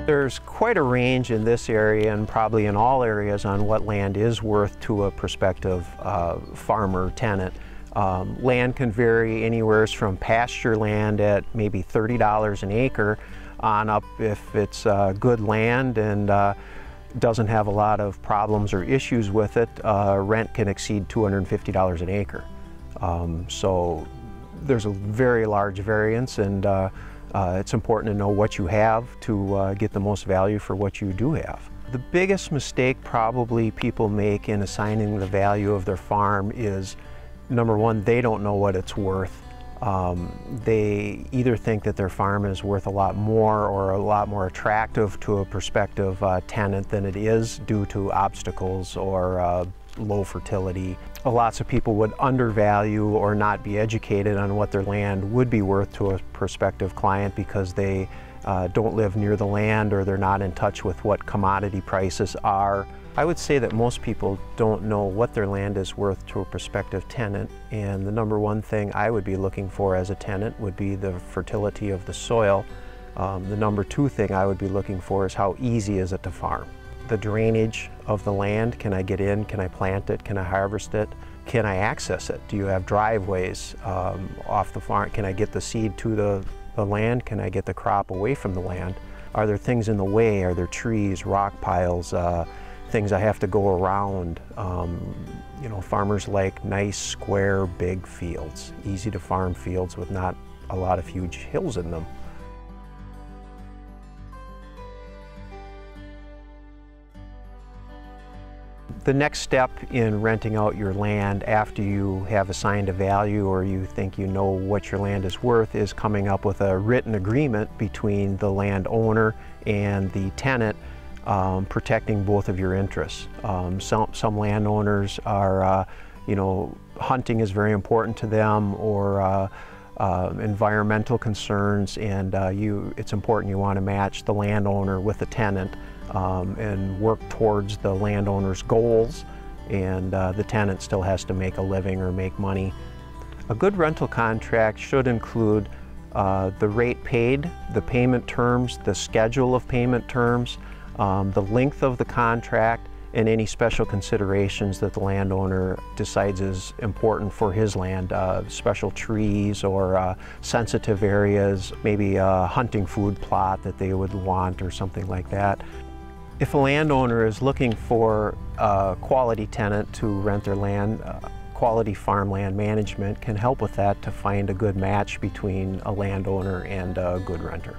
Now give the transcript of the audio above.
There's quite a range in this area and probably in all areas on what land is worth to a prospective farmer tenant. Land can vary anywhere from pasture land at maybe $30 an acre on up if it's good land and doesn't have a lot of problems or issues with it. Rent can exceed $250 an acre. So there's a very large variance, and it's important to know what you have to get the most value for what you do have. The biggest mistake probably people make in assigning the value of their farm is, number one, they don't know what it's worth. They either think that their farm is worth a lot more or a lot more attractive to a prospective tenant than it is due to obstacles or low fertility. Lots of people would undervalue or not be educated on what their land would be worth to a prospective client because they don't live near the land or they're not in touch with what commodity prices are. I would say that most people don't know what their land is worth to a prospective tenant, and the number one thing I would be looking for as a tenant would be the fertility of the soil. The number two thing I would be looking for is how easy is it to farm. The drainage of the land, can I get in, can I plant it, can I harvest it, can I access it? Do you have driveways off the farm? Can I get the seed to the land? Can I get the crop away from the land? Are there things in the way? Are there trees, rock piles, things I have to go around? You know, farmers like nice, square, big fields, easy to farm fields with not a lot of huge hills in them. The next step in renting out your land after you have assigned a value or you think you know what your land is worth is coming up with a written agreement between the landowner and the tenant, protecting both of your interests. Some landowners are, you know, hunting is very important to them, or environmental concerns, and it's important you want to match the landowner with the tenant and work towards the landowner's goals, and the tenant still has to make a living or make money. A good rental contract should include the rate paid, the payment terms, the schedule of payment terms, the length of the contract, and any special considerations that the landowner decides is important for his land, special trees or sensitive areas, maybe a hunting food plot that they would want or something like that. If a landowner is looking for a quality tenant to rent their land, quality farmland management can help with that to find a good match between a landowner and a good renter.